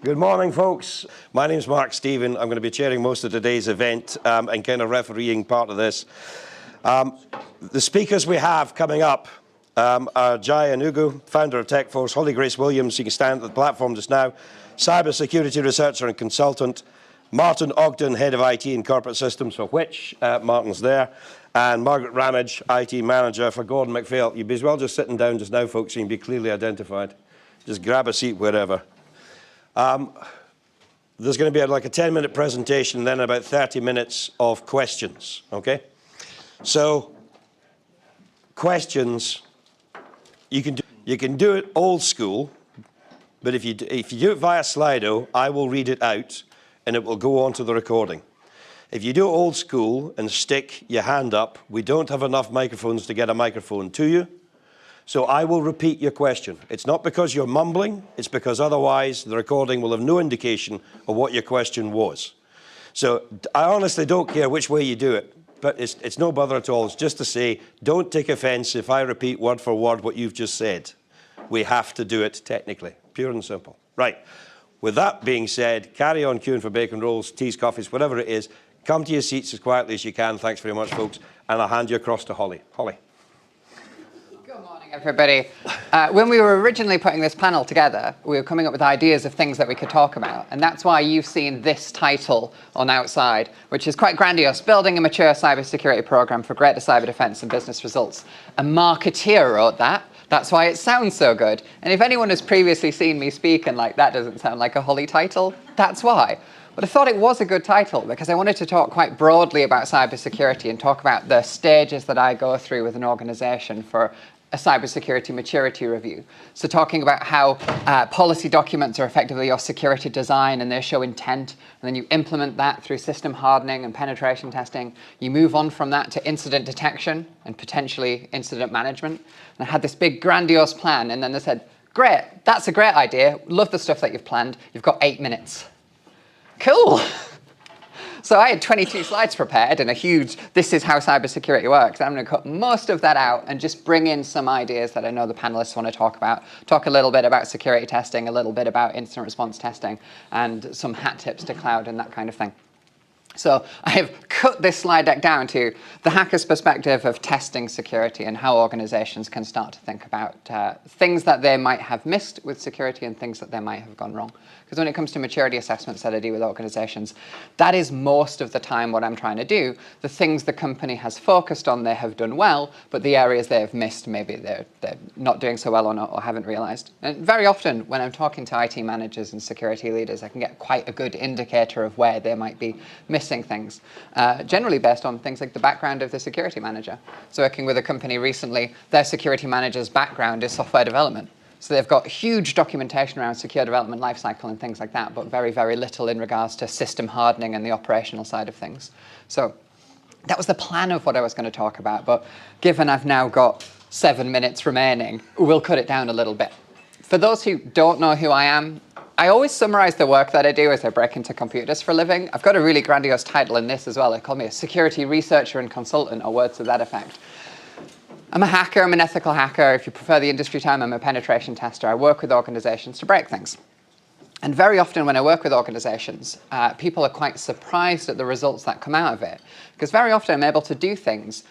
Good morning, folks. My name's Mark Stephen. I'm going to be chairing most of today's event and kind of refereeing part of this. The speakers we have coming up are Jai Aenugu, founder of TechForce, Holly Grace Williams, you can stand at the platform just now, cybersecurity researcher and consultant, Martin Ogden, head of IT and corporate systems, for which Martin's there, and Margaret Ramage IT Manager for Gordon Mcphail. You'd be as well just sitting down just now, folks, so you can be clearly identified. Just grab a seat wherever. There's going to be like a 10-minute presentation and then about 30 minutes of questions, okay? So, questions, you can do it old school, but if you do it via Slido, I will read it out and it will go onto the recording. If you do it old school and stick your hand up, we don't have enough microphones to get a microphone to you. So I will repeat your question. It's not because you're mumbling, it's because otherwise the recording will have no indication of what your question was. So I honestly don't care which way you do it, but it's no bother at all. It's just to say, don't take offense if I repeat word for word what you've just said. We have to do it technically, pure and simple. Right, with that being said, carry on queuing for bacon rolls, teas, coffees, whatever it is. Come to your seats as quietly as you can. Thanks very much, folks. And I'll hand you across to Holly. Holly. Everybody. When we were originally putting this panel together, we were coming up with ideas of things that we could talk about. And that's why you've seen this title on outside, which is quite grandiose, Building a Mature Cybersecurity Program for Greater Cyber Defense and Business Results. A marketeer wrote that. That's why it sounds so good. And if anyone has previously seen me speak and like, that doesn't sound like a Holly title, that's why. But I thought it was a good title because I wanted to talk quite broadly about cybersecurity and talk about the stages that I go through with an organization for a cybersecurity maturity review. So talking about how policy documents are effectively your security design and they show intent, and then you implement that through system hardening and penetration testing. You move on from that to incident detection and potentially incident management. And I had this big grandiose plan, and then they said, great, that's a great idea. Love the stuff that you've planned. You've got 8 minutes. Cool. So I had 22 slides prepared and a huge, this is how cybersecurity works. I'm going to cut most of that out and just bring in some ideas that I know the panelists want to talk about. Talk a little bit about security testing, a little bit about incident response testing, and some hat tips to cloud and that kind of thing. So I have cut this slide deck down to the hacker's perspective of testing security and how organizations can start to think about things that they might have missed with security and things that they might have gone wrong. Because when it comes to maturity assessments that I do with organizations, that is most of the time what I'm trying to do. The things the company has focused on, they have done well, but the areas they have missed, maybe they're not doing so well or haven't realized. And very often when I'm talking to IT managers and security leaders, I can get quite a good indicator of where they might be missing things, generally based on things like the background of the security manager. So working with a company recently, their security manager's background is software development. So they've got huge documentation around secure development lifecycle and things like that, but very, very little in regards to system hardening and the operational side of things. So that was the plan of what I was going to talk about, but given I've now got 7 minutes remaining, we'll cut it down a little bit. For those who don't know who I am, I always summarize the work that I do as I break into computers for a living. I've got a really grandiose title in this as well. They call me a security researcher and consultant, or words to that effect. I'm a hacker, I'm an ethical hacker. If you prefer the industry term, I'm a penetration tester. I work with organizations to break things. And very often when I work with organizations, people are quite surprised at the results that come out of it. Because very often I'm able to do things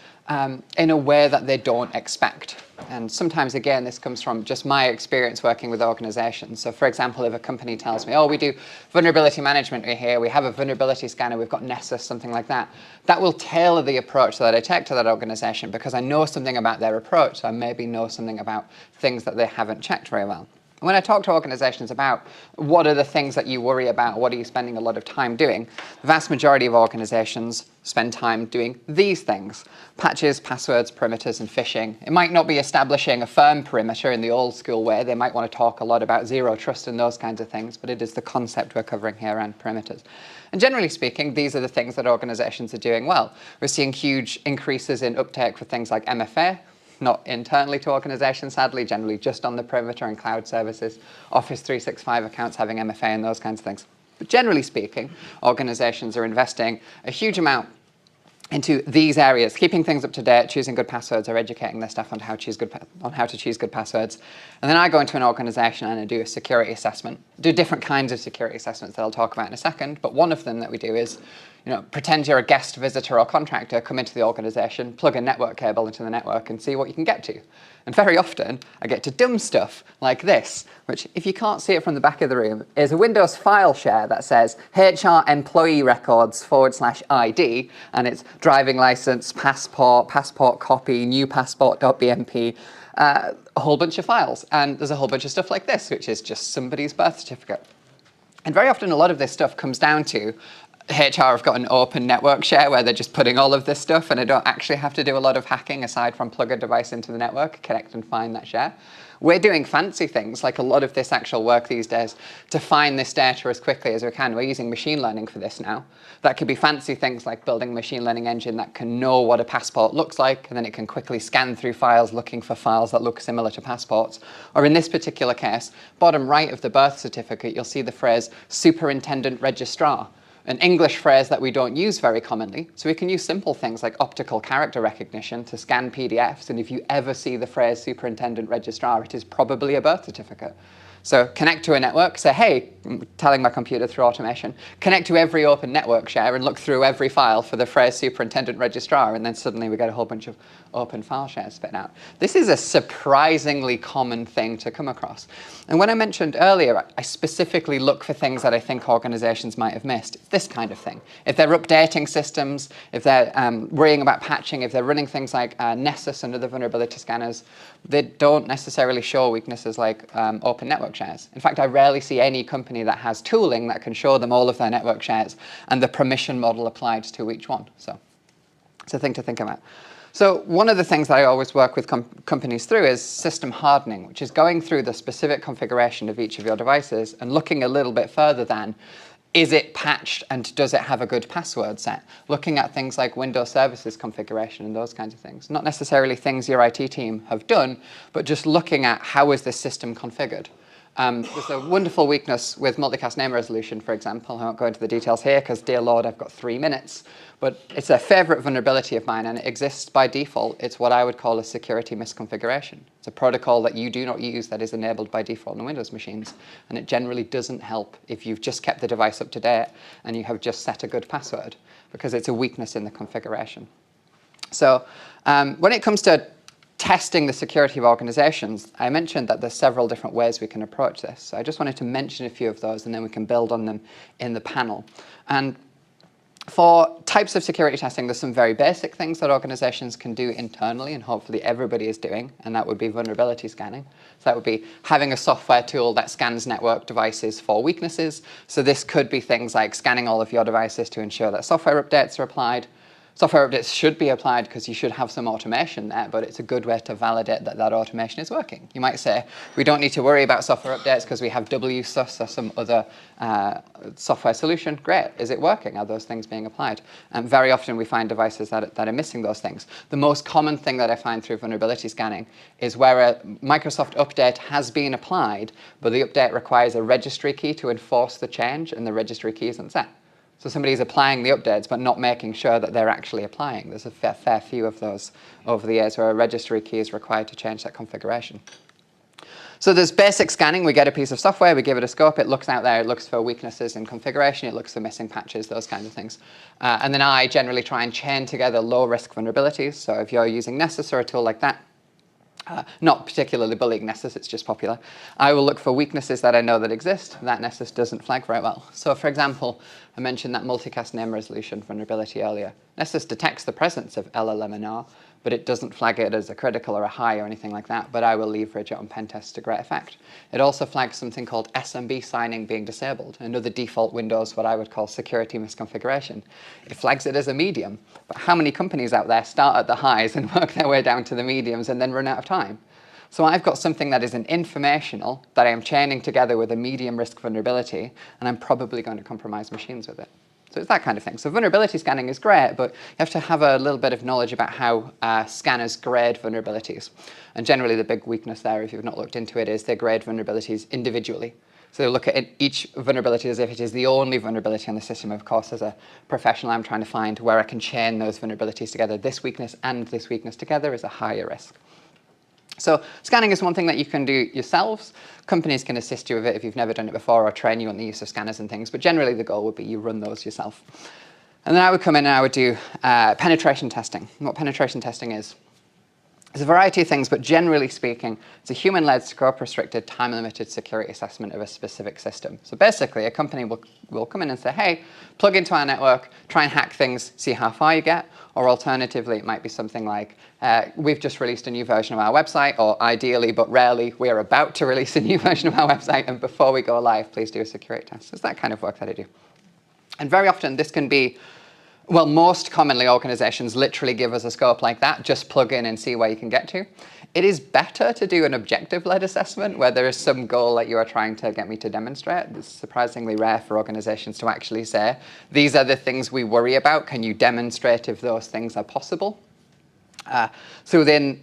in a way that they don't expect. And sometimes, again, this comes from just my experience working with organizations. So for example, if a company tells me, oh, we do vulnerability management here, we have a vulnerability scanner, we've got Nessus, something like that, that will tailor the approach that I take to that organization because I know something about their approach. So I maybe know something about things that they haven't checked very well. When I talk to organizations about what are the things that you worry about, what are you spending a lot of time doing, the vast majority of organizations spend time doing these things: patches, passwords, perimeters, and phishing. It might not be establishing a firm perimeter in the old school way. They might want to talk a lot about zero trust and those kinds of things, but it is the concept we're covering here around perimeters. And generally speaking, these are the things that organizations are doing well. We're seeing huge increases in uptake for things like MFA, not internally to organizations, sadly, generally just on the perimeter and cloud services, Office 365 accounts having MFA and those kinds of things. But generally speaking, organizations are investing a huge amount into these areas, keeping things up to date, choosing good passwords, or educating their staff on how to choose good passwords. And then I go into an organization and I do a security assessment. Do different kinds of security assessments that I'll talk about in a second, but one of them that we do is, pretend you're a guest visitor or contractor, come into the organization, plug a network cable into the network and see what you can get to. And very often, I get to dumb stuff like this, which, if you can't see it from the back of the room, is a Windows file share that says HR employee records /ID, and it's driving license, passport, passport copy, new passport.bmp, a whole bunch of files. And there's a whole bunch of stuff like this, which is just somebody's birth certificate. And very often, a lot of this stuff comes down to HR have got an open network share where they're just putting all of this stuff, and I don't actually have to do a lot of hacking aside from plug a device into the network, connect and find that share. We're doing fancy things, like a lot of this actual work these days, to find this data as quickly as we can. We're using machine learning for this now. That could be fancy things like building a machine learning engine that can know what a passport looks like, and then it can quickly scan through files looking for files that look similar to passports. Or in this particular case, bottom right of the birth certificate, you'll see the phrase superintendent registrar, an English phrase that we don't use very commonly. So we can use simple things like optical character recognition to scan PDFs, and if you ever see the phrase superintendent registrar, it is probably a birth certificate. So connect to a network, say, hey, I'm telling my computer through automation, connect to every open network share and look through every file for the phrase superintendent registrar, and then suddenly we get a whole bunch of open file shares spit out. This is a surprisingly common thing to come across. And when I mentioned earlier, I specifically look for things that I think organizations might have missed. It's this kind of thing. If they're updating systems, if they're worrying about patching, if they're running things like Nessus and other vulnerability scanners, they don't necessarily show weaknesses like open network shares. In fact, I rarely see any company that has tooling that can show them all of their network shares and the permission model applied to each one. So it's a thing to think about. So one of the things that I always work with companies through is system hardening, which is going through the specific configuration of each of your devices and looking a little bit further than, is it patched and does it have a good password set? Looking at things like Windows Services configuration and those kinds of things. Not necessarily things your IT team have done, but just looking at how is this system configured. There's a wonderful weakness with multicast name resolution, for example. I won't go into the details here because, dear Lord, I've got 3 minutes. But it's a favorite vulnerability of mine, and it exists by default. It's what I would call a security misconfiguration. It's a protocol that you do not use that is enabled by default on Windows machines. And it generally doesn't help if you've just kept the device up to date and you have just set a good password, because it's a weakness in the configuration. So when it comes to testing the security of organizations, I mentioned that there's several different ways we can approach this. So I just wanted to mention a few of those, and then we can build on them in the panel. And for types of security testing, there's some very basic things that organizations can do internally, and hopefully everybody is doing, and that would be vulnerability scanning. So that would be having a software tool that scans network devices for weaknesses. So this could be things like scanning all of your devices to ensure that software updates are applied. Software updates should be applied because you should have some automation there, but it's a good way to validate that that automation is working. You might say, we don't need to worry about software updates because we have WSUS or some other software solution. Great. Is it working? Are those things being applied? And very often we find devices that are missing those things. The most common thing that I find through vulnerability scanning is where a Microsoft update has been applied, but the update requires a registry key to enforce the change, and the registry key isn't set. So somebody's applying the updates, but not making sure that they're actually applying. There's a fair few of those over the years where a registry key is required to change that configuration. So there's basic scanning. We get a piece of software, we give it a scope, it looks out there, it looks for weaknesses in configuration, it looks for missing patches, those kinds of things. And then I generally try and chain together low-risk vulnerabilities. So if you're using Nessus or a tool like that, not particularly bullying Nessus, it's just popular, I will look for weaknesses that I know that exist that Nessus doesn't flag very well. So for example, I mentioned that multicast name resolution vulnerability earlier. Nessus detects the presence of LLMNR, but it doesn't flag it as a critical or a high or anything like that, but I will leverage it on pen tests to great effect. It also flags something called SMB signing being disabled, another default Windows, what I would call security misconfiguration. It flags it as a medium, but how many companies out there start at the highs and work their way down to the mediums and then run out of time? So I've got something that is an informational that I am chaining together with a medium risk vulnerability, and I'm probably going to compromise machines with it. So it's that kind of thing. So vulnerability scanning is great, but you have to have a little bit of knowledge about how scanners grade vulnerabilities. And generally the big weakness there, if you've not looked into it, is they grade vulnerabilities individually. So look at each vulnerability as if it is the only vulnerability on the system. Of course, as a professional, I'm trying to find where I can chain those vulnerabilities together. This weakness and this weakness together is a higher risk. So scanning is one thing that you can do yourselves. Companies can assist you with it if you've never done it before or train you on the use of scanners and things. But generally, the goal would be you run those yourself. And then I would come in and I would do penetration testing. And what penetration testing is, there's a variety of things, but generally speaking, it's a human-led, scope-restricted, time-limited security assessment of a specific system. So basically, a company will come in and say, hey, plug into our network, try and hack things, see how far you get. Or alternatively, it might be something like, we've just released a new version of our website, or ideally, but rarely, we're about to release a new version of our website, and before we go live, please do a security test. It's that kind of work that I do. And very often, this can be, well, most commonly, organizations literally give us a scope like that, just plug in and see where you can get to. It is better to do an objective-led assessment where there is some goal that you are trying to get me to demonstrate. It's surprisingly rare for organizations to actually say, these are the things we worry about. Can you demonstrate if those things are possible? So within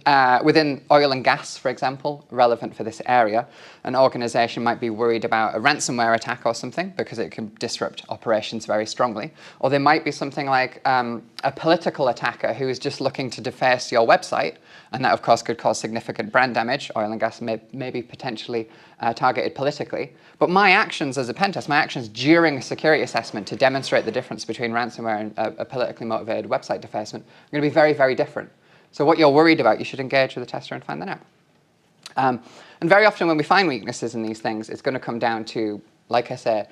oil and gas, for example, relevant for this area, an organization might be worried about a ransomware attack or something because it can disrupt operations very strongly. Or there might be something like a political attacker who is just looking to deface your website, and that, of course, could cause significant brand damage. Oil and gas may be potentially targeted politically. But my actions as a pen test, my actions during a security assessment to demonstrate the difference between ransomware and a politically motivated website defacement are going to be very, very different. So what you're worried about, you should engage with the tester and find that out. And very often when we find weaknesses in these things, it's going to come down to, like I say,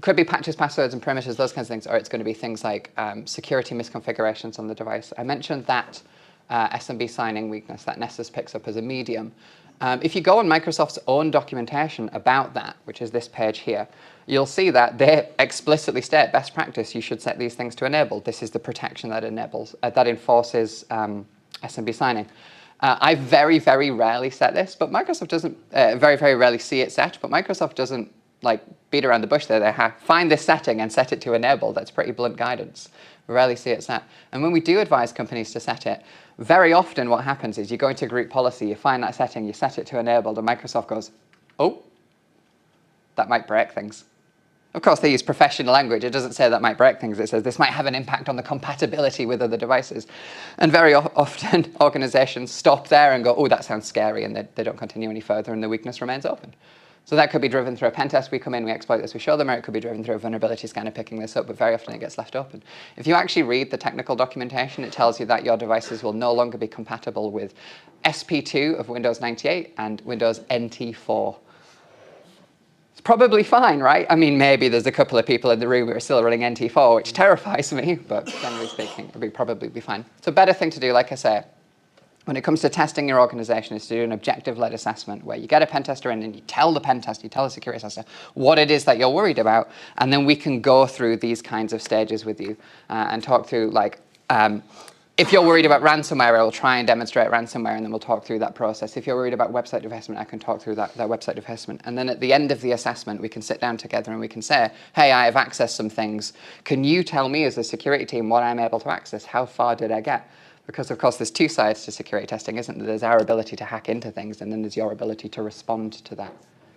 could be patches, passwords, and perimeters, those kinds of things, or it's going to be things like security misconfigurations on the device. I mentioned that SMB signing weakness that Nessus picks up as a medium. If you go on Microsoft's own documentation about that, which is this page here, you'll see that they explicitly state best practice, you should set these things to enable. This is the protection that enables, that enforces SMB signing. I very, very rarely set this, but Microsoft doesn't, very, very rarely see it set, but Microsoft doesn't like beat around the bush there. They find this setting and set it to enable. That's pretty blunt guidance. We rarely see it set. And when we do advise companies to set it, very often what happens is you go into group policy, you find that setting, you set it to enabled, and Microsoft goes, oh, that might break things. Of course, they use professional language. It doesn't say that might break things. It says this might have an impact on the compatibility with other devices. And very often, organizations stop there and go, oh, that sounds scary, and they don't continue any further, and the weakness remains open. So that could be driven through a pen test. We come in, we exploit this, we show them, or it could be driven through a vulnerability scanner picking this up, but very often it gets left open. If you actually read the technical documentation, it tells you that your devices will no longer be compatible with SP2 of Windows 98 and Windows NT4. It's probably fine, right? I mean, maybe there's a couple of people in the room who are still running NT4, which terrifies me, but generally speaking, it would probably be fine. So a better thing to do, like I say, when it comes to testing your organization, is to do an objective-led assessment where you get a pen tester in and you tell the pen tester, you tell the security tester what it is that you're worried about, and then we can go through these kinds of stages with you and talk through, like, if you're worried about ransomware, I'll try and demonstrate ransomware, and then we'll talk through that process. If you're worried about website defacement, I can talk through that website defacement. And then at the end of the assessment, we can sit down together and we can say, hey, I have accessed some things. Can you tell me as a security team what I'm able to access? How far did I get? Because, of course, there's two sides to security testing, isn't there? There's our ability to hack into things, and then there's your ability to respond to that.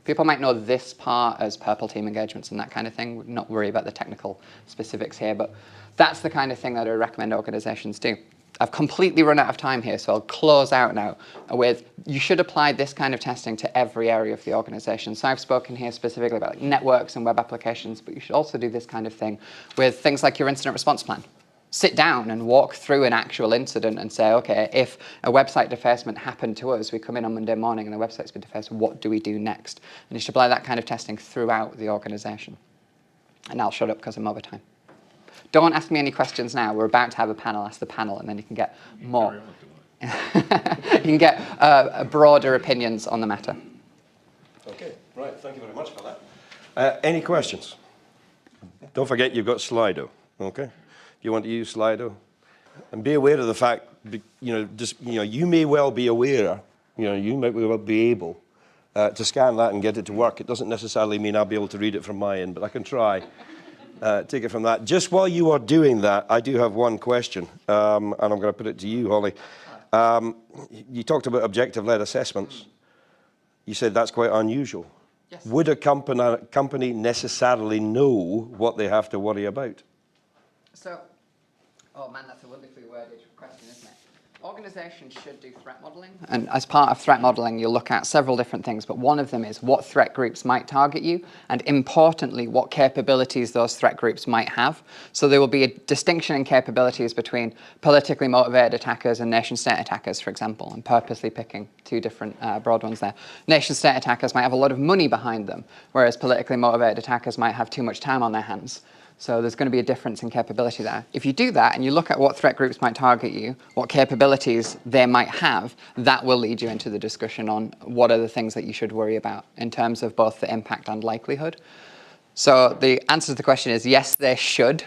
People might know this part as purple team engagements and that kind of thing. We'd not worry about the technical specifics here, but that's the kind of thing that I recommend organizations do. I've completely run out of time here, so I'll close out now with, you should apply this kind of testing to every area of the organization. So I've spoken here specifically about like networks and web applications, but you should also do this kind of thing with things like your incident response plan. Sit down and walk through an actual incident and say, okay, if a website defacement happened to us, we come in on Monday morning and the website's been defaced, what do we do next? And you should apply that kind of testing throughout the organization. And I'll shut up because I'm over time. Don't ask me any questions now. We're about to have a panel. Ask the panel, and then you can get more. You can get broader opinions on the matter. Okay, right. Thank you very much for that. Any questions? Don't forget you've got Slido. Okay, if you want to use Slido, and be aware of the fact, you may well be aware, you might well be able to scan that and get it to work. It doesn't necessarily mean I'll be able to read it from my end, but I can try. Take it from that. Just while you are doing that, I do have one question, and I'm going to put it to you, Holly. You talked about objective-led assessments. You said that's quite unusual. Yes. would a company necessarily know what they have to worry about? So, oh man, that's a wonderfully worded question, isn't it? Organizations should do threat modeling. And as part of threat modeling, you'll look at several different things, but one of them is what threat groups might target you, and importantly, what capabilities those threat groups might have. So there will be a distinction in capabilities between politically motivated attackers and nation-state attackers, for example. I'm purposely picking two different broad ones there. Nation-state attackers might have a lot of money behind them, whereas politically motivated attackers might have too much time on their hands. So there's going to be a difference in capability there. If you do that and you look at what threat groups might target you, what capabilities they might have, that will lead you into the discussion on what are the things that you should worry about in terms of both the impact and likelihood. So the answer to the question is yes, they should.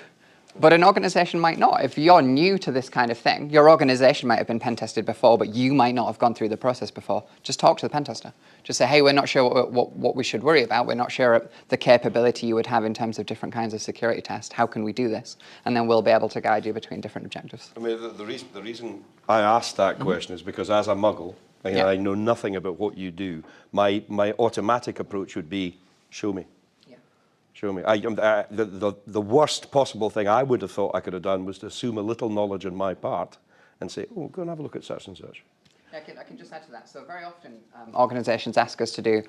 But an organization might not. If you're new to this kind of thing, your organization might have been pen tested before, but you might not have gone through the process before. Just talk to the pen tester. Just say, hey, we're not sure what we should worry about. We're not sure the capability you would have in terms of different kinds of security tests. How can we do this? And then we'll be able to guide you between different objectives. I mean, the reason I asked that question is because as a muggle, I know nothing about what you do. My automatic approach would be, show me. Show me. The worst possible thing I would have thought I could have done was to assume a little knowledge on my part and say, oh, go and have a look at such and such. I can just add to that. So very often organizations ask us to do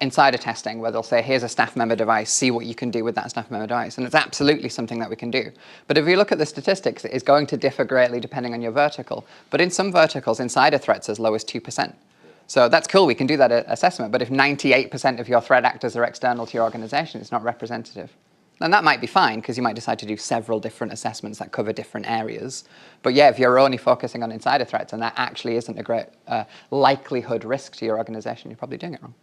insider testing where they'll say, here's a staff member device, see what you can do with that staff member device. And it's absolutely something that we can do. But if you look at the statistics, it is going to differ greatly depending on your vertical. But in some verticals, insider threats as low as 2%. So that's cool, we can do that assessment, but if 98% of your threat actors are external to your organization, it's not representative. And that might be fine, because you might decide to do several different assessments that cover different areas. But yeah, if you're only focusing on insider threats, and that actually isn't a great likelihood risk to your organization, you're probably doing it wrong.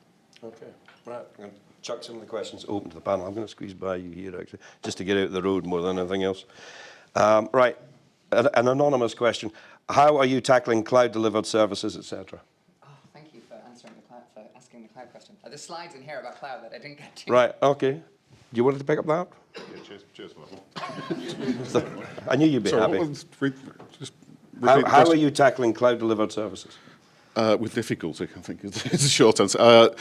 Okay, right, I'm going to chuck some of the questions open to the panel. I'm going to squeeze by you here, actually, just to get out the road more than anything else. Right, an anonymous question. How are you tackling cloud-delivered services, etc.? Asking the cloud question. There's slides in here about cloud that I didn't get to. Right, okay. Do you want to pick up that? Yeah, cheers for that one. I knew you'd be happy. How are you tackling cloud-delivered services? With difficulty, I think is the short answer.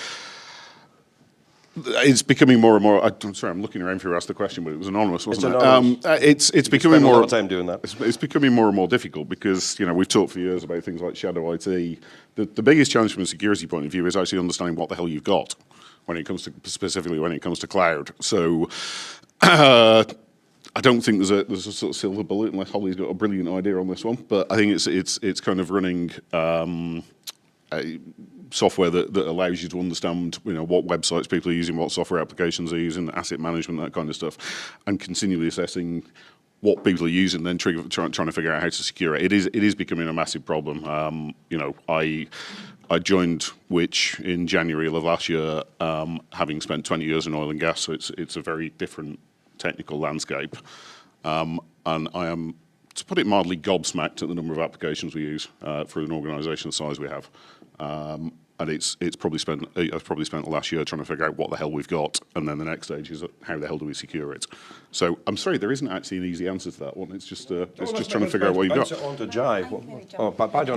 It's becoming more and more. I'm sorry, I'm looking around for who asked the question, but it was anonymous, wasn't it? It's becoming more. A lot of time doing that. It's becoming more and more difficult because we've talked for years about things like shadow IT. The biggest challenge from a security point of view is actually understanding what the hell you've got when it comes to specifically when it comes to cloud. So. I don't think there's a sort of silver bullet unless Holly's got a brilliant idea on this one. But I think it's kind of running software that allows you to understand what websites people are using, what software applications they're using, asset management, that kind of stuff, and continually assessing what people are using, then trying to figure out how to secure it. It is becoming a massive problem. I joined Which in January of last year, having spent 20 years in oil and gas, so it's a very different technical landscape, and I am, to put it mildly, gobsmacked at the number of applications we use for an organisation the size we have. And I've probably spent the last year trying to figure out what the hell we've got, and then the next stage is how the hell do we secure it. So I'm sorry, there isn't actually an easy answer to that one. It's just trying to figure out what you've got. On to Jive.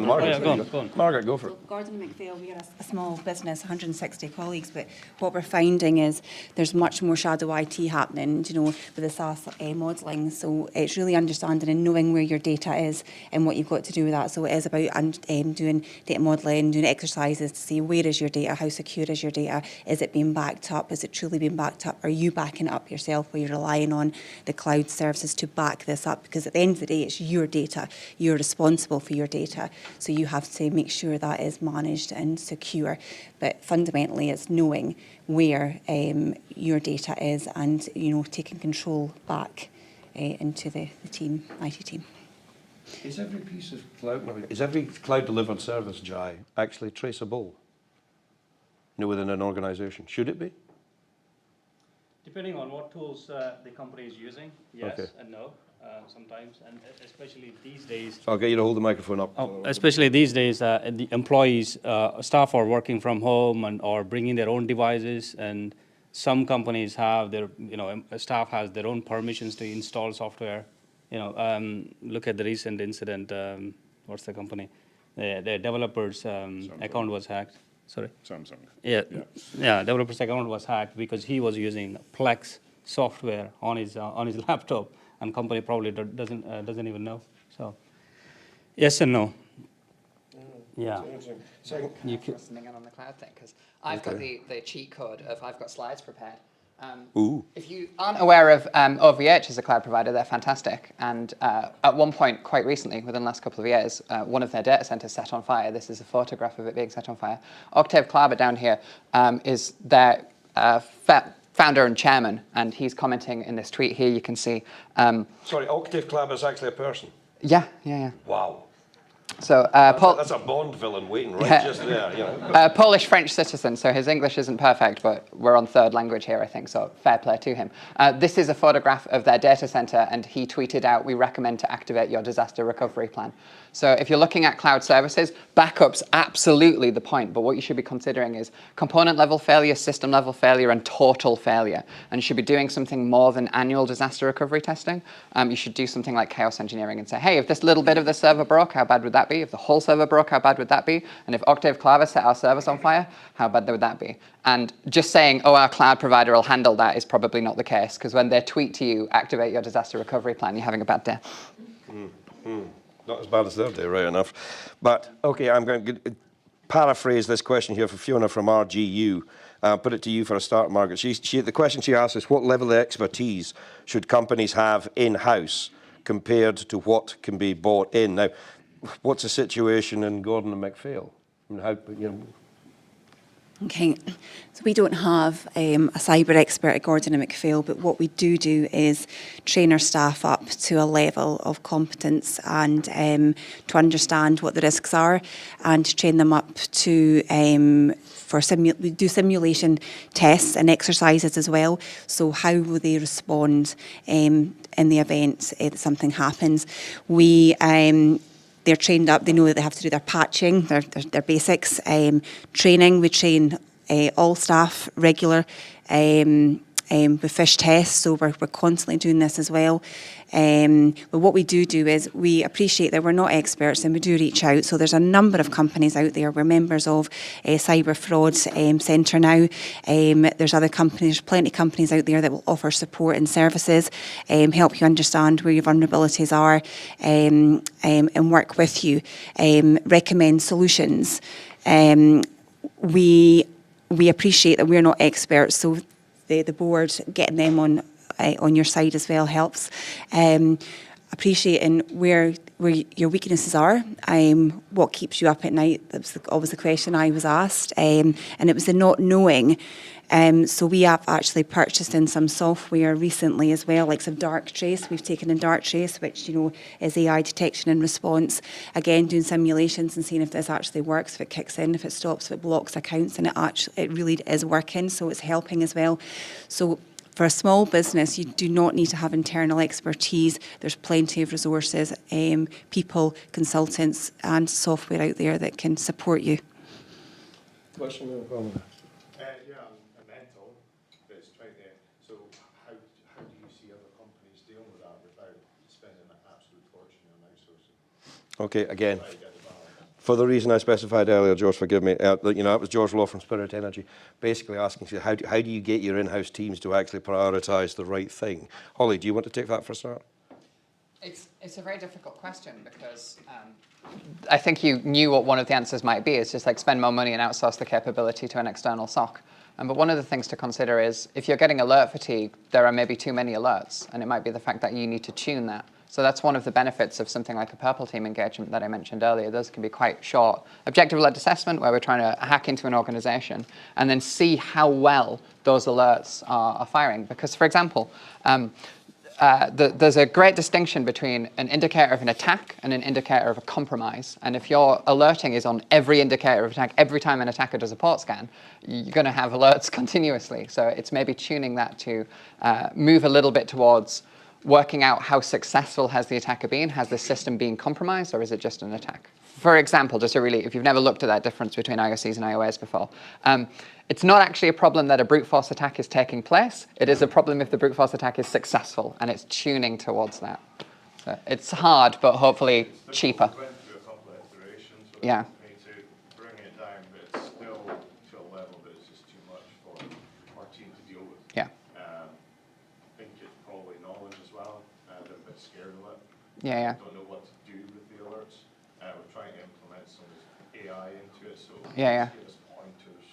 Margaret. Go on. Margaret, go for it. Gordon Mcphail, we are a small business, 160 colleagues, but what we're finding is there's much more shadow IT happening, with the SaaS modelling. So it's really understanding and knowing where your data is and what you've got to do with that. So it is about doing data modelling, doing exercises to see where is your data, how secure is your data, is it being backed up, is it truly being backed up, are you backing it up yourself, where you're relying on the cloud services to back this up, because at the end of the day it's your data, you're responsible for your data, so you have to make sure that is managed and secure. But fundamentally it's knowing where your data is and taking control back into the team, IT team. Is every piece of cloud delivered service, Jai, actually traceable? Within an organisation, should it be? Depending on what tools the company is using, yes and no, sometimes, and especially these days. So I'll get you to hold the microphone up. Especially these days, the employees, staff are working from home or bringing their own devices, and some companies have their, staff has their own permissions to install software. Look at the recent incident. What's the company? The developer's account was hacked. Sorry. Samsung. Yeah. Developer's account was hacked because he was using Plex software on his laptop, and company probably doesn't even know. So, yes and no. Yeah. Listening in on the cloud thing, because I've got the cheat code of I've got slides prepared. Ooh. If you aren't aware of OVH as a cloud provider, they're fantastic. And at one point, quite recently, within the last couple of years, one of their data centers set on fire. This is a photograph of it being set on fire. Octave Klaver down here is their founder and chairman, and he's commenting in this tweet here. You can see. Sorry, Octave Klaver is actually a person. Yeah. Wow. So That's a Bond villain waiting right just there. You know. Polish-French citizen, so his English isn't perfect, but we're on third language here, I think, so fair play to him. This is a photograph of their data center, and he tweeted out, "We recommend to activate your disaster recovery plan." So if you're looking at cloud services, backup's absolutely the point, but what you should be considering is component-level failure, system-level failure, and total failure. And you should be doing something more than annual disaster recovery testing. You should do something like chaos engineering and say, hey, if this little bit of the server broke, how bad would that be? If the whole server broke, how bad would that be? And if Octave Klaver set our servers on fire, how bad would that be? And just saying, oh, our cloud provider will handle that is probably not the case, because when they tweet to you, activate your disaster recovery plan, you're having a bad day. Not as bad as their day, right enough. But, okay, I'm going to paraphrase this question here for Fiona from RGU. Put it to you for a start, Margaret. The question she asked is, what level of expertise should companies have in-house compared to what can be bought in? Now, what's the situation in Gordon and Mcphail? I mean, how, you know, Okay, so we don't have a cyber expert at Gordon and Mcphail, but what we do is train our staff up to a level of competence and to understand what the risks are, and to train them up to we do simulation tests and exercises as well. So how will they respond in the event that something happens? They're trained up, they know that they have to do their patching, their basics. Training, we train all staff regular with fish tests, so we're constantly doing this as well. But what we do is we appreciate that we're not experts, and we do reach out. So there's a number of companies out there. We're members of Cyber Fraud Centre now. There's other companies, plenty of companies out there that will offer support and services, help you understand where your vulnerabilities are, and work with you, recommend solutions. We appreciate that we're not experts, so the board, getting them on your side as well helps. Appreciating where your weaknesses are, what keeps you up at night. That was always the question I was asked, and it was the not knowing. So we have actually purchased in some software recently as well, like some Darktrace. We've taken in Darktrace, which is AI detection and response. Again, doing simulations and seeing if this actually works, if it kicks in, if it stops, if it blocks accounts, and it really is working. So it's helping as well. So for a small business, you do not need to have internal expertise. There's plenty of resources, people, consultants, and software out there that can support you. question? Yeah, a mentor that's right there. So how do you see other companies dealing with that without spending an absolute fortune on outsourcing? Okay, again, for the reason I specified earlier, George, forgive me, that was George Law from Spirit Energy, basically asking you, how do you get your in-house teams to actually prioritise the right thing? Holly, do you want to take that for a start? It's a very difficult question, because I think you knew what one of the answers might be. It's just like spend more money and outsource the capability to an external SOC. But one of the things to consider is, if you're getting alert fatigue, there are maybe too many alerts, and it might be the fact that you need to tune that. So that's one of the benefits of something like a Purple Team engagement that I mentioned earlier. Those can be quite short, objective-led assessment, where we're trying to hack into an organization and then see how well those alerts are firing. Because, for example, there's a great distinction between an indicator of an attack and an indicator of a compromise. And if your alerting is on every indicator of attack, every time an attacker does a port scan, you're going to have alerts continuously. So it's maybe tuning that to move a little bit towards working out how successful has the attacker been. Has the system been compromised, or is it just an attack? For example, just if you've never looked at that difference between IOCs and IOAs before, it's not actually a problem that a brute force attack is taking place. It is a problem if the brute force attack is successful, and it's tuning towards that. So it's hard, but hopefully cheaper. We went through a couple of iterations with Yeah. me to bring it down, but it's still Yeah. don't know what to do with the alerts. We're trying to implement some AI into it, so Yeah. give us pointers,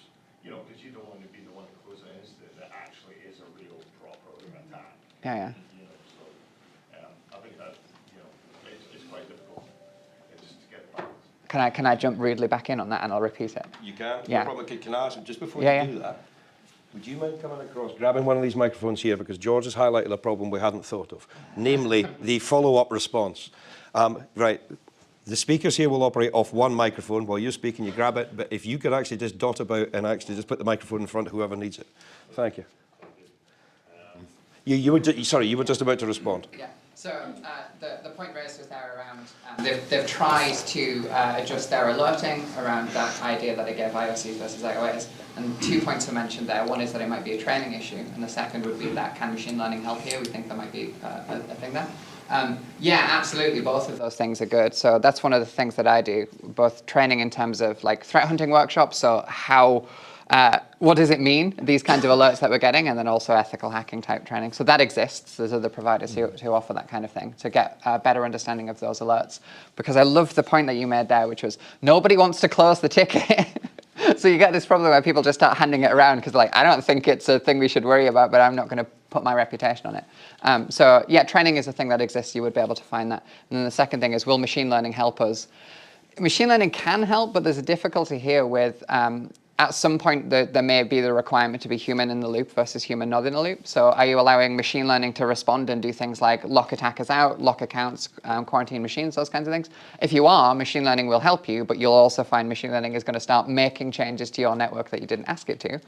because you don't want to be the one to close an incident that actually is a real proper attack. Yeah. So I think that it's quite difficult just to get balance. Can I jump rudely back in on that and I'll repeat it? You can. Yeah. No problem. Can I ask, just before Yeah, you do that, would you mind coming across, grabbing one of these microphones here, because George has highlighted a problem we hadn't thought of, namely the follow-up response. Right, the speakers here will operate off one microphone. While you're speaking, you grab it, but if you could actually just dot about and actually just put the microphone in front of whoever needs it. Thank you. You were just about to respond. Yeah. So the point raised was there around they've tried to adjust their alerting around that idea that I gave IOCs versus IOAs. And 2 points were mentioned there. One is that it might be a training issue, and the second would be that can machine learning help here? We think there might be a thing there. Yeah, absolutely. Both of those things are good. So that's one of the things that I do, both training in terms of like threat hunting workshops. So what does it mean, these kinds of alerts that we're getting, and then also ethical hacking type training. So that exists. There's other providers who offer that kind of thing to get a better understanding of those alerts. Because I love the point that you made there, which was nobody wants to close the ticket. So you get this problem where people just start handing it around because like, I don't think it's a thing we should worry about, but I'm not going to put my reputation on it. So yeah, training is a thing that exists. You would be able to find that. And then the second thing is, will machine learning help us? Machine learning can help, but there's a difficulty here with at some point there may be the requirement to be human in the loop versus human not in the loop. So are you allowing machine learning to respond and do things like lock attackers out, lock accounts, quarantine machines, those kinds of things? If you are, machine learning will help you, but you'll also find machine learning is going to start making changes to your network that you didn't ask it to.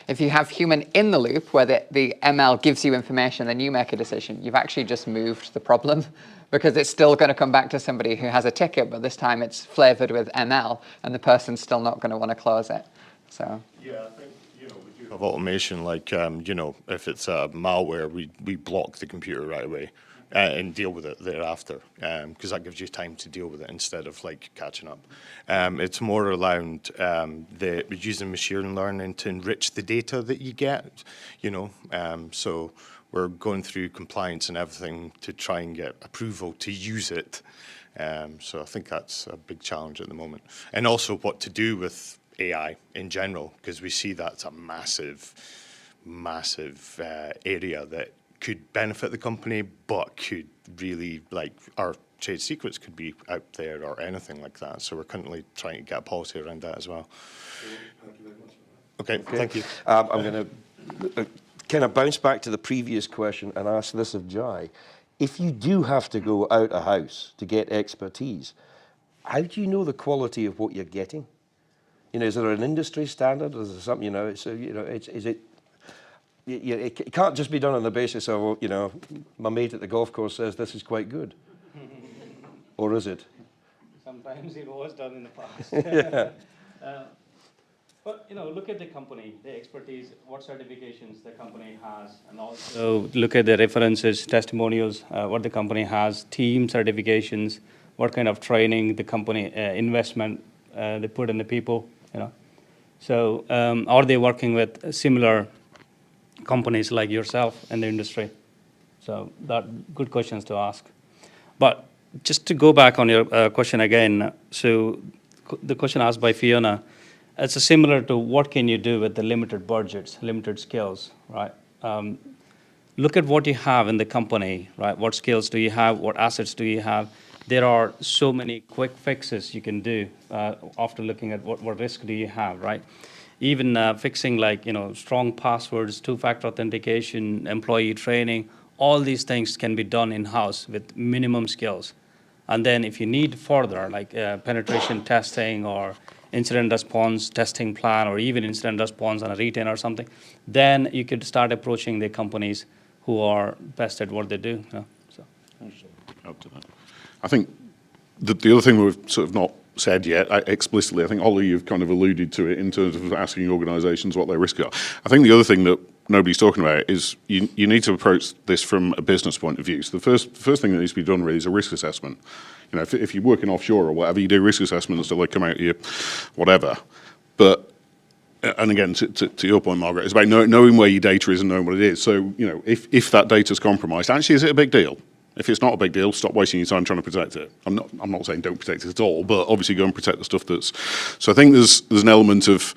If you have human in the loop, where the ML gives you information, then you make a decision, you've actually just moved the problem because it's still going to come back to somebody who has a ticket, but this time it's flavored with ML, and the person's still not going to want to close it. So. Yeah, I think, we do have automation, like, if it's malware, we block the computer right away and deal with it thereafter, because that gives you time to deal with it instead of, like, catching up. It's more around using machine learning to enrich the data that you get, so we're going through compliance and everything to try and get approval to use it. So I think that's a big challenge at the moment. And also what to do with AI in general, because we see that's a massive area that could benefit the company, but could really, like, our trade secrets could be out there or anything like that. So we're currently trying to get a policy around that as well. Thank you very much. Okay, thank you. I'm going to kind of bounce back to the previous question and ask this of Jai. If you do have to go out a house to get expertise, how do you know the quality of what you're getting? Is there an industry standard? Is there something, is it, it can't just be done on the basis of, my mate at the golf course says this is quite good. Or is it? Sometimes it was done in the past. Yeah. But, look at the company, the expertise, what certifications the company has, and also look at the references, testimonials, what the company has, team certifications, what kind of training the company, investment they put in the people, So are they working with similar companies like yourself in the industry? So that good questions to ask. But just to go back on your question again, so the question asked by Fiona, it's similar to what can you do with the limited budgets, limited skills, right? Look at what you have in the company, right? What skills do you have? What assets do you have? There are so many quick fixes you can do after looking at what risk do you have, right? Even fixing like, strong passwords, two-factor authentication, employee training, all these things can be done in-house with minimum skills. And then if you need further, like penetration testing or incident response testing plan, or even incident response on a retainer or something, then you could start approaching the companies who are best at what they do. So. Up to that. I think the other thing we've sort of not said yet explicitly, I think, Ollie, you've kind of alluded to it in terms of asking organisations what their risks are. I think the other thing that nobody's talking about is you need to approach this from a business point of view. So the first thing that needs to be done really is a risk assessment. If you're working offshore or whatever, you do risk assessments so they come out here, whatever. But, and again, to your point, Margaret, it's about knowing where your data is and knowing what it is. So, if that data's compromised, actually, is it a big deal? If it's not a big deal, stop wasting your time trying to protect it. I'm not saying don't protect it at all, but obviously go and protect the stuff that's. So I think there's an element of,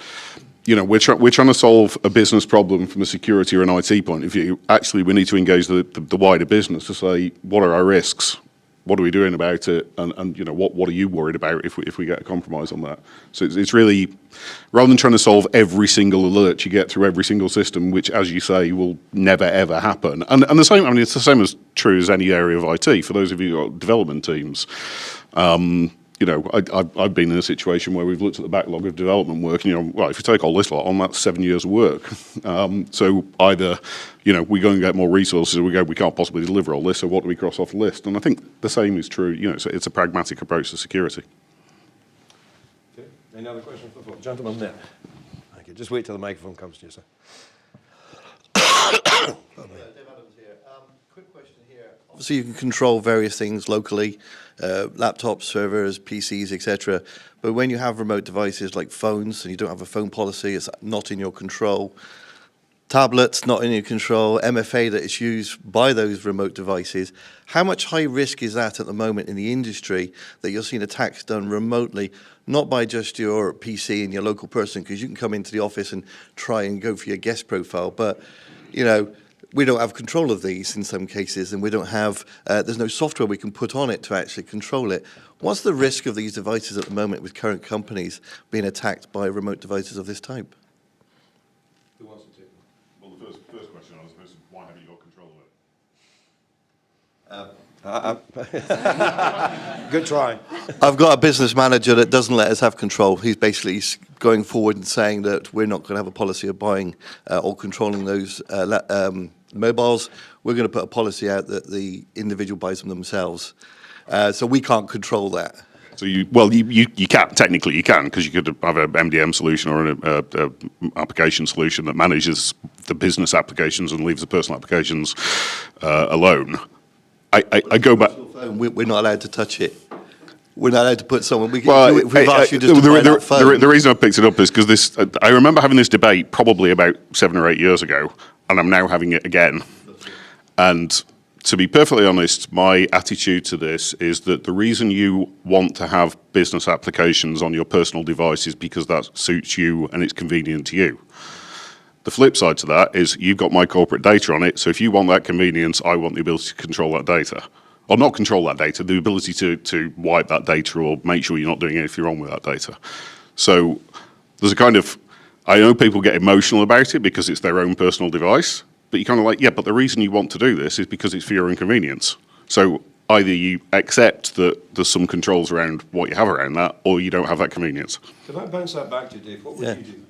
we're trying to solve a business problem from a security or an IT point of view. Actually, we need to engage the wider business to say, what are our risks? What are we doing about it? And what are you worried about if we get a compromise on that? So it's really, rather than trying to solve every single alert you get through every single system, which, as you say, will never ever happen. And the same, it's the same as true as any area of IT. For those of you who got development teams, I've been in a situation where we've looked at the backlog of development work, and well, if you take all this lot on, that's 7 years of work. So either, we go and get more resources, or we can't possibly deliver all this, so what do we cross off the list? And I think the same is true, it's a pragmatic approach to security. Okay. Any other questions for the floor? Gentleman there. Thank you. Just wait till the microphone comes to you, sir. Quick question here. Obviously, you can control various things locally, laptops, servers, PCs, etc. But when you have remote devices like phones and you don't have a phone policy, it's not in your control. Tablets, not in your control. MFA that is used by those remote devices. How much high risk is that at the moment in the industry that you're seeing attacks done remotely, not by just your PC and your local person, because you can come into the office and try and go for your guest profile, but we don't have control of these in some cases, and we don't have, there's no software we can put on it to actually control it. What's the risk of these devices at the moment with current companies being attacked by remote devices of this type? Who wants to take it? Well, the first question I was supposed to, why haven't you got control of it? Good try. I've got a business manager that doesn't let us have control. He's basically going forward and saying that we're not going to have a policy of buying or controlling those mobiles. We're going to put a policy out that the individual buys them themselves. So we can't control that. So you can, technically you can, because you could have an MDM solution or an application solution that manages the business applications and leaves the personal applications alone. I go back. We're not allowed to touch it. We're not allowed to put someone. We've asked you just to buy that phone. The reason I picked it up is because I remember having this debate probably about 7 or 8 years ago, and I'm now having it again. And to be perfectly honest, my attitude to this is that the reason you want to have business applications on your personal device is because that suits you and it's convenient to you. The flip side to that is you've got my corporate data on it, so if you want that convenience, I want the ability to control that data. Or not control that data, the ability to wipe that data or make sure you're not doing anything wrong with that data. So there's a kind of, I know people get emotional about it because it's their own personal device, but you're kind of like, yeah, but the reason you want to do this is because it's for your inconvenience. So either you accept that there's some controls around what you have around that, or you don't have that convenience. Could I bounce that back to you, Dave? What would you do?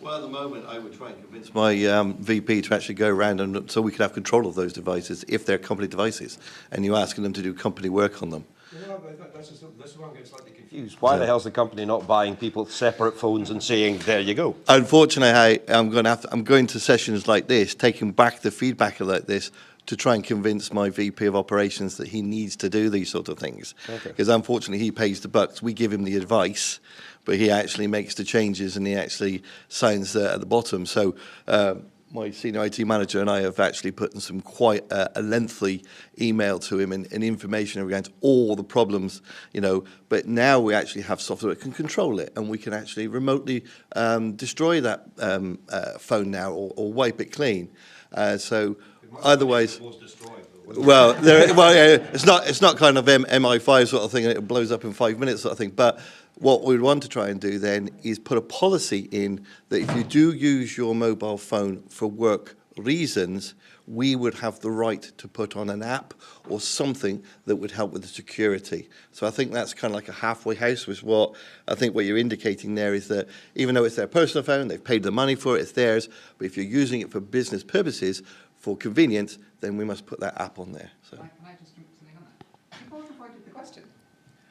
Well, at the moment, I would try and convince my VP to actually go around and so we could have control of those devices if they're company devices, and you're asking them to do company work on them. This is where I'm getting slightly confused. Why the hell's the company not buying people separate phones and saying, there you go? Unfortunately, I'm going to sessions like this, taking back the feedback like this, to try and convince my VP of operations that he needs to do these sort of things. Because unfortunately, he pays the bucks. We give him the advice, but he actually makes the changes and he actually signs at the bottom. So my senior IT manager and I have actually put in some quite a lengthy email to him and information around all the problems, but now we actually have software that can control it, and we can actually remotely destroy that phone now or wipe it clean. So otherwise, well, it's not kind of MI5 sort of thing, and it blows up in 5 minutes sort of thing, but what we want to try and do then is put a policy in that if you do use your mobile phone for work reasons, we would have the right to put on an app or something that would help with the security. So I think that's kind of like a halfway house, was what I think what you're indicating there is that even though it's their personal phone, they've paid the money for it, it's theirs, but if you're using it for business purposes, for convenience, then we must put that app on there. So. Can I just jump something on that? You both avoided the question.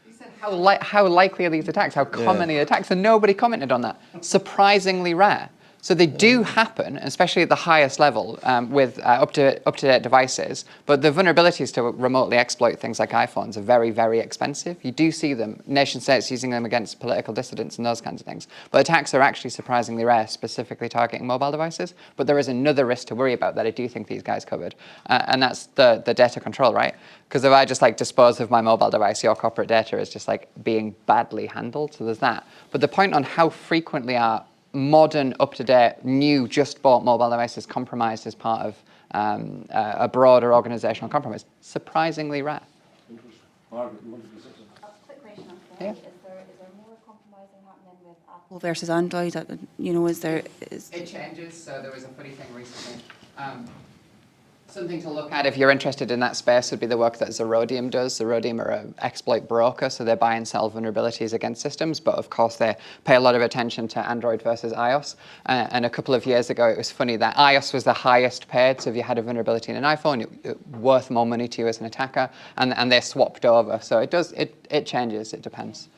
You said how likely are these attacks? How common are the attacks? And nobody commented on that. Surprisingly rare. So they do happen, especially at the highest level with up-to-date devices, but the vulnerabilities to remotely exploit things like iPhones are very, very expensive. You do see them, nation states using them against political dissidents and those kinds of things. But attacks are actually surprisingly rare, specifically targeting mobile devices. But there is another risk to worry about that I do think these guys covered, and that's the data control, right? Because if I just like dispose of my mobile device, your corporate data is just like being badly handled, so there's that. But the point on how frequently are modern, up-to-date, new, just-bought mobile devices compromised as part of a broader organizational compromise? Surprisingly rare. Margaret, you wanted to say something? Quick question on that. Yeah. Is there more compromising happening with Apple versus Android? You know, is there... It changes. So there was a funny thing recently. Something to look at if you're interested in that space would be the work that Zerodium does. Zerodium are an exploit broker, so they buy and sell vulnerabilities against systems, but of course they pay a lot of attention to Android versus iOS. And a couple of years ago, it was funny that iOS was the highest paid, so if you had a vulnerability in an iPhone, it worth more money to you as an attacker, and they swapped over. So it changes, it depends.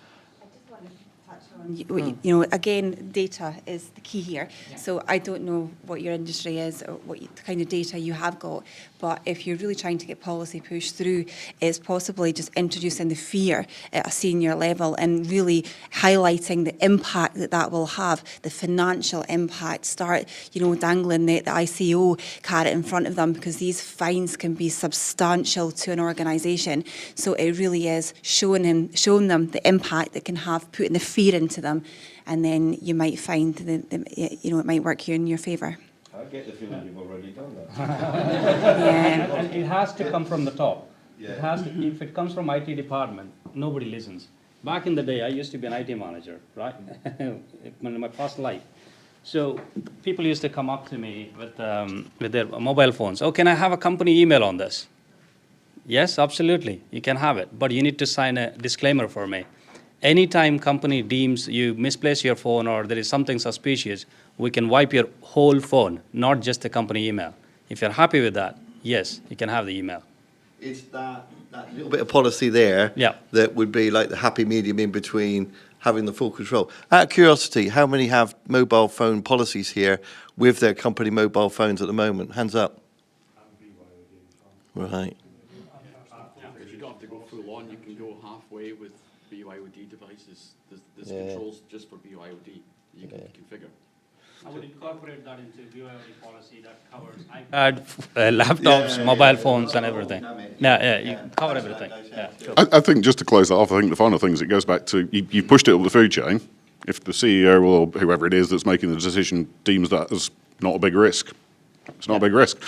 You know, again, data is the key here. Yeah. So I don't know what your industry is or what the kind of data you have got, but if you're really trying to get policy pushed through, it's possibly just introducing the fear at a senior level and really highlighting the impact that that will have, the financial impact. Start, you know, dangling the ICO carrot in front of them, because these fines can be substantial to an organisation. So it really is showing them the impact that can have, putting the fear into them, and then you might find that you know, it might work here in your favour. I get the feeling you've already done that. Yeah. And it has to come from the top. Yeah. It has to, if it comes from IT department, nobody listens. Back in the day, I used to be an IT manager, right? In my past life. So people used to come up to me with their mobile phones. Oh, can I have a company email on this? Yes, absolutely. You can have it, but you need to sign a disclaimer for me. Anytime company deems you misplace your phone or there is something suspicious, we can wipe your whole phone, not just the company email. If you're happy with that, yes, you can have the email. It's that little bit of policy there that would be like the happy medium in between having the full control. Out of curiosity, how many have mobile phone policies here with their company mobile phones at the moment? Hands up. Right. If you don't have to go full on, you can go halfway with BYOD devices. There's controls just for BYOD you can configure. I would incorporate that into BYOD policy that covers iPad, laptops, mobile phones, and everything. You cover everything. Yeah. I think just to close that off, I think the final thing is it goes back to you've pushed it up the food chain. If the CEO or whoever it is that's making the decision deems that as not a big risk, it's not a big risk.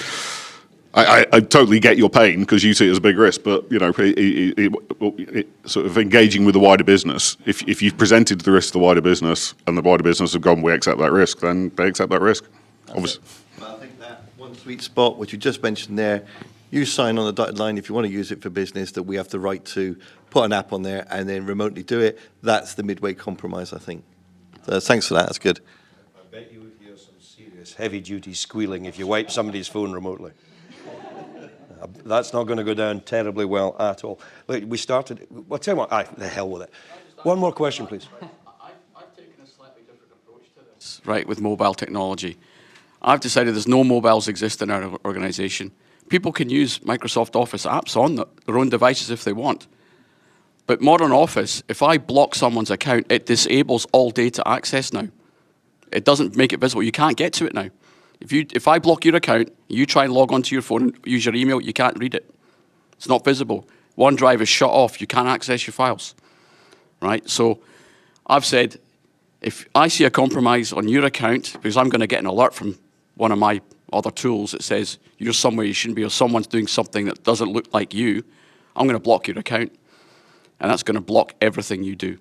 I totally get your pain because you see it as a big risk, but you know, it sort of engaging with the wider business. If you've presented the risk to the wider business and the wider business have gone, we accept that risk, then they accept that risk. Obviously. Well, I think that one sweet spot, which you just mentioned there, you sign on the dotted line if you want to use it for business, that we have the right to put an app on there and then remotely do it. That's the midway compromise, I think. So thanks for that. That's good. I bet you would hear some serious heavy-duty squealing if you wipe somebody's phone remotely. That's not going to go down terribly well at all. Look, we started. Well, tell you what. The hell with it. One more question, please. I've taken a slightly different approach to this. Right, with mobile technology, I've decided there's no mobiles exist in our organisation. People can use Microsoft Office apps on their own devices if they want. But Modern Office, if I block someone's account, it disables all data access now. It doesn't make it visible. You can't get to it now. If I block your account, you try and log onto your phone and use your email, you can't read it. It's not visible. OneDrive is shut off. You can't access your files. Right? So I've said, if I see a compromise on your account, because I'm going to get an alert from one of my other tools that says you're somewhere you shouldn't be or someone's doing something that doesn't look like you, I'm going to block your account. And that's going to block everything you do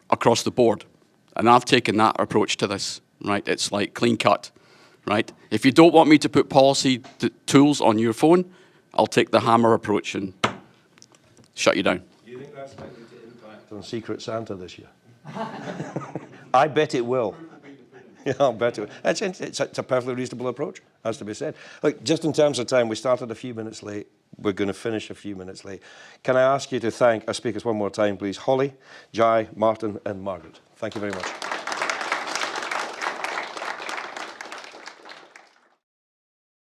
across the board. And I've taken that approach to this. Right? It's like clean cut. Right? If you don't want me to put policy tools on your phone, I'll take the hammer approach and shut you down. Do you think that's likely to impact on Secret Santa this year? I bet it will. Yeah, I'll bet it will. It's a perfectly reasonable approach, has to be said. Look, just in terms of time, we started a few minutes late. We're going to finish a few minutes late. Can I ask you to thank our speakers one more time, please? Holly, Jai, Martin, and Margaret. Thank you very much.